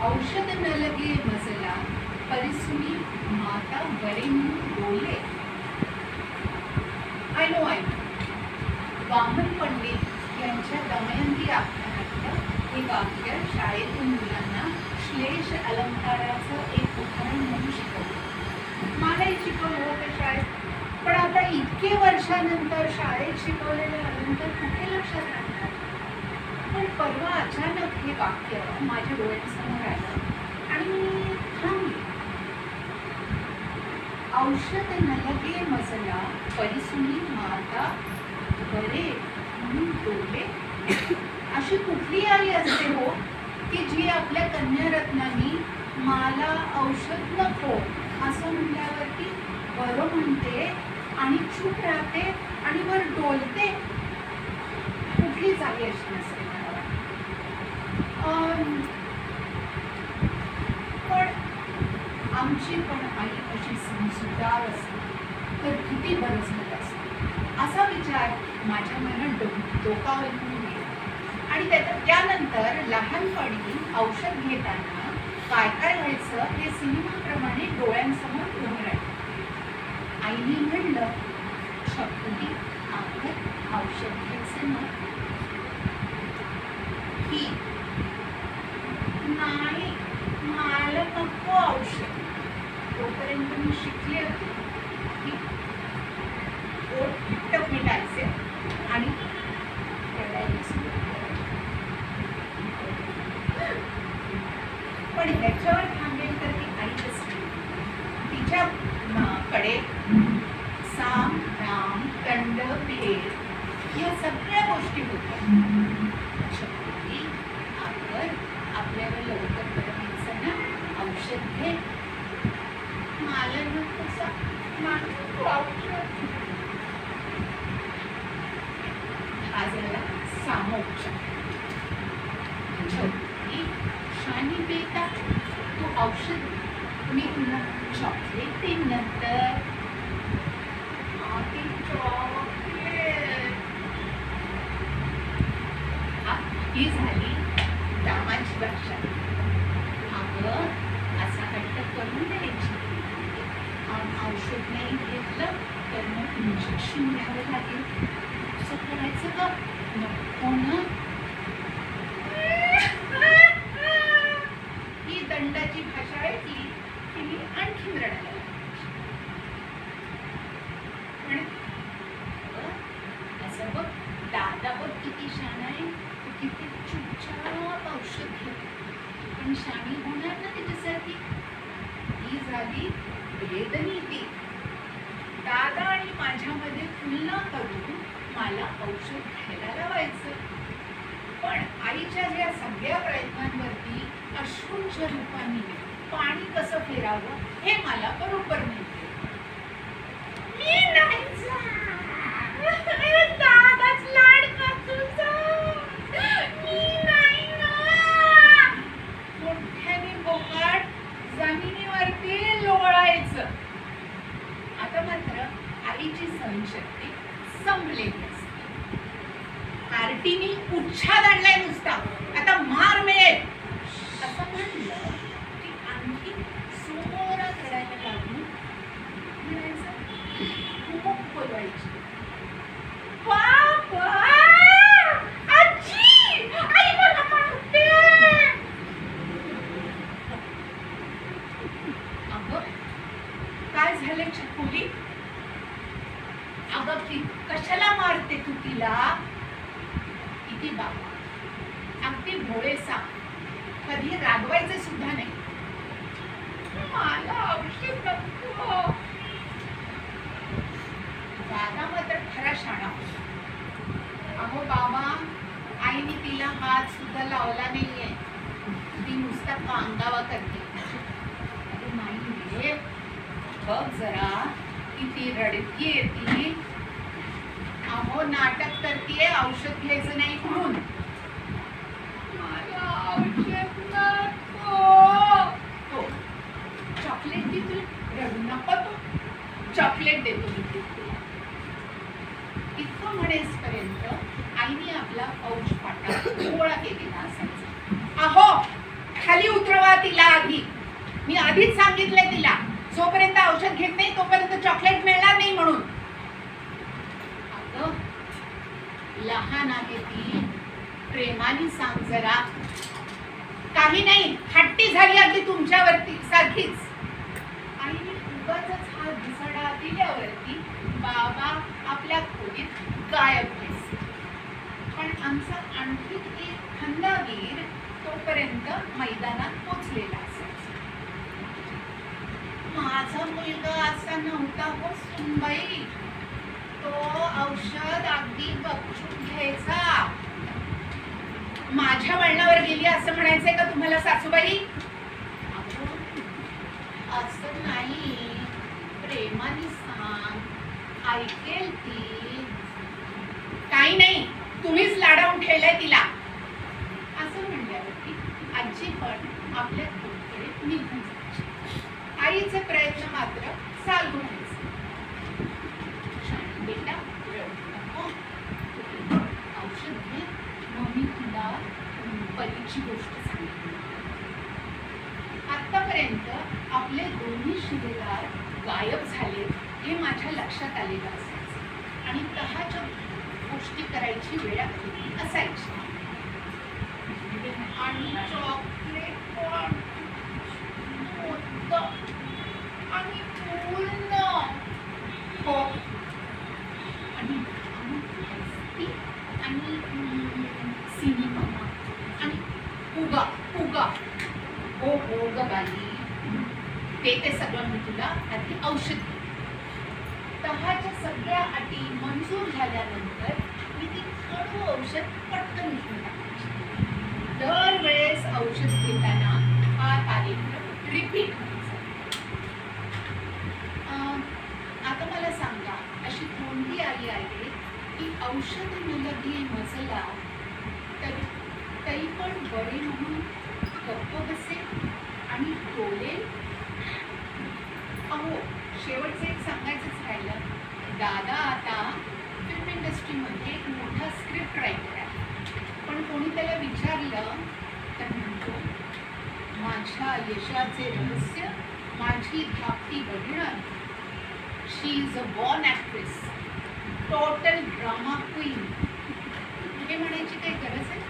औषध न लगे मजला परिसुनी माता बरे म्हणून बोले. आय नो वामन पंडित यांच्या दमयंती आख्यानातलं हे वाक्य शाळेतून मुलांना श्लेष अलंकाराचं एक उदाहरण म्हणून शिकवलं. मलाही शिकवलं होतं शाळेत, पण आता इतके वर्षानंतर शाळेत शिकवलेले अलंकार कुठे लक्षात राहणार. पण परवा अचानक हे वाक्य माझ्या डोळ्यासमोर आलं आणि मी थांबले. औषध न लगे मजला परिसुनी माता बरे म्हणून बोले. अशी कुठली आई असते हो की जी आपल्या कन्यारत्नांनी मला औषध नको असं म्हणल्यावरती बरं म्हणते आणि चूप राहते आणि वर डोलते. कुठली जागी अशी नसते मला वाटतं. पण आमची पण आई अशी समजूतदार असते तर किती बरं झालं असतं असा विचार माझ्या मनात डोकावून गेला. आणि त्यानंतर लहानपणी औषध घेताना काय काय व्हायचं हे सिनेमाप्रमाणे डोळ्यांसमोर उभं राहिलं. आईने म्हणलं, शकुनी आपण औषध घ्यायचं ना. ही नाही मला नको औषध. तोपर्यंत मी शिकले होते की ओठ मिटायचे आणि पण ह्याच्यावर थांबेल तर ती आई असते. तिच्याकडे साम राम दंड भेद या सगळ्या गोष्टी होत्या. शक्ती आपण आपल्याला लवकर करायचं ना, औषध घे. मला नको औषध. हा झाला सामोपचार. शानी बेटा तू औषध, मी तुला चॉकलेट देईन नंतर. ही झाली दामाची भाषा. अगं असा हट्ट करून द्यायची. औषध नाही घेतलं तर मग इंजेक्शन घ्यावं लागेल. असं करायचं का नको ना. ही दंडाची भाषा ऐकली की मी आणखीन रडायला लागले. असं बघ दादा बघ किती शाणा आहे, किती चुपचाप औषध घेतो. पण शाणी होणार ना त्याच्यासाठी. ही झाली वेदनीती. दादा आणि माझ्यामध्ये तुलना करून मला औषध घ्यायला लावायचं. पण आईच्या या सगळ्या प्रयत्नांवरती अश्रूंच्या रूपाने पाणी कसं फेरावं हे मला बरोबर माहिती. मी नाही दादाच लाडका तुझा. मी नाही ना. मोठ्याने बोकाट जमिनीवरती लोळायचं. आता मात्र आईची सहनशक्ती संपलेली असते. कार्टीनी उच्छाद आणलाय नुसता, आता मार मिळेल असं म्हणलं की आणखी जोरात रडायला लागून खूप बोलवायची. बाबा आजी आई मला मारते. अगं काय झालं छकुली. अगं कशाला मारते तू तिला. किती बाबा अगदी भोळेसा, कधी रागवायचे सुद्धा नाही. मला औषध नको. दादा मात्र खरा शाणा. अहो बाबा आईने तिला हात सुद्धा लावला नाहीये. ती नुसता कांगावा करते. अरे नाही बघ जरा किती रडतीये ती. अहो नाटक करतीये औषध घ्यायचं नाही म्हणून. मला औषध नको. हो चॉकलेट देतो. रडू नको तू. चॉकलेट देतो मी. इतकं म्हणेसपर्यंत आईने आपला औष पाटा गोळा केलेला असायचा. अहो खाली उतरवा तिला आधी. मी आधीच सांगितलंय तिला, जोपर्यंत औषध घेत नाही तोपर्यंत चॉकलेट मिळणार नाही म्हणून. अगं लहान आहे ती, प्रेमाने सांग जरा. काही नाही, हट्टी झाली अगदी तुमच्यावरती सारखीच. आईने उगाचच हा घुसडा दिल्यावरती बाबा आपल्या खोलीत गायब व्हायचे. पण आमचा आणखी एक खंदावीर तोपर्यंत मैदानात पोचलेला असायचा. माझा मुलगा असा नव्हता हो सुनबाई, तो औषध अगदी बघून घ्यायचा. माझ्या वळणावर गेली असं म्हणायचंय का तुम्हाला सासूबाई? असं नाही, प्रेमाने सांग, ऐकेल ती. काही नाही, तुम्हीच लाडावून ठेवलंय तिला. असं म्हणल्यावरती आजी पण आपल्या खोलीकडे निघून जायची. आईचे प्रयत्न मात्र चालू राहायचे. बेटा औषध घे, मम्मी तुला परीची गोष्ट सांगितली. आतापर्यंत आपले दोन्ही शिलेदार गायब झाले हे माझ्या लक्षात आलेलं असायचं आणि तहाच्या गोष्टी करायची वेळ आलेली असायची. आणि चॉकलेट पण होतं आणि पूर्ण हो आणि सिनेमा आणि उगा उगा हो हो ग बाई, ते सगळं मी तुला आधी औषध घे. तहाच्या सगळ्या अटी मंजूर झाल्यानंतर मी ती कडू औषध पटकन घेऊन टाकायची. दरवेळेस औषध घेताना हा कार्यक्रम रिपीट व्हायचा. आता मला सांगा, अशी कोणती आई आहे की औषध न लगे मजला तरी पण बरे म्हणून गप्प बसेल आणि बोलेल? अहो, शेवटचं एक सांगायचंच राहिलं, दादा आता फिल्म इंडस्ट्रीमध्ये एक मोठा स्क्रिप्ट रायटर आहे. पण कोणी त्याला विचारलं तर म्हणतो, माझ्या यशाचे रहस्य माझी धाकटी बहीण आहे. She is a born actress, total drama queen. हे म्हणायची काही गरज आहे?